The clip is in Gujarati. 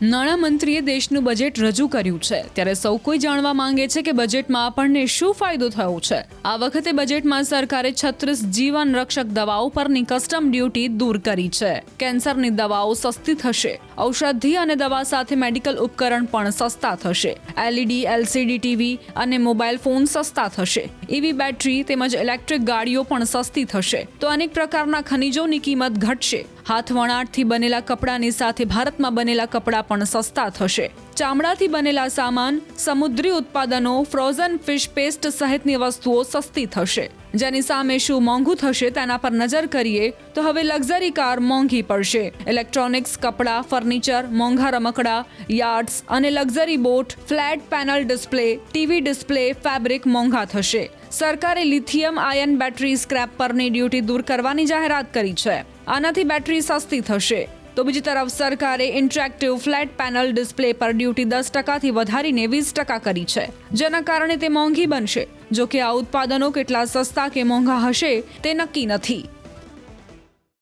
નાણામંત્રીએ દેશનું બજેટ રજૂ કર્યું છે ત્યારે સૌ કોઈ જાણવા માંગે છે કે બજેટમાં આપણને શું ફાયદો થયો છે। આ વખતે બજેટમાં સરકારે 36 જીવન રક્ષક દવાઓ પરની કસ્ટમ ડ્યુટી દૂર કરી છે। કેન્સરની દવાઓ સસ્તી થશે। ઔષધિ અને દવા સાથે મેડિકલ ઉપકરણ પણ સસ્તા થશે। એલઈડી એલસીડી ટીવી અને મોબાઈલ ફોન સસ્તા થશે। ઈવી બેટરી તેમજ ઇલેક્ટ્રિક ગાડીઓ પણ સસ્તી થશે તો અનેક પ્રકારના ખનિજોની કિંમત ઘટશે। હાથવણાટથી બનેલા કપડાની સાથે ભારતમાં બનેલા કપડાં પણ સસ્તા થશે। ચામડાથી બનેલા સામાન, સમુદ્રી ઉત્પાદનો, ફ્રોઝન ફિશ પેસ્ટ સહિતની વસ્તુઓ સસ્તી થશે। જેની સામે શું મોંઘું થશે તેના પર નજર કરીએ તો હવે લક્ઝરી કાર મોંઘી પડશે। ઇલેક્ટ્રોનિક્સ, કપડાં, ફર્નિચર, મોંઘા રમકડા, યાર્ડ્સ અને luxury boat, flat panel display, TV display, fabric મોંઘા થશે। સરકારે લિથિયમ આયન બેટરી સ્ક્રેપ પરની ડ્યુટી દૂર કરવાની જાહેરાત કરી છે। આનાથી બેટરી સસ્તી થશે। તો બીજી તરફ સરકારે ઇન્ટરેક્ટિવ ફ્લેટ પેનલ ડિસ્પ્લે પર ડ્યુટી 10%થી વધારીને 20% કરી છે, જેના કારણે તે મોંઘી બનશે। જો કે આ ઉત્પાદનો કેટલા સસ્તા કે મોંઘા હશે તે નક્કી નથી।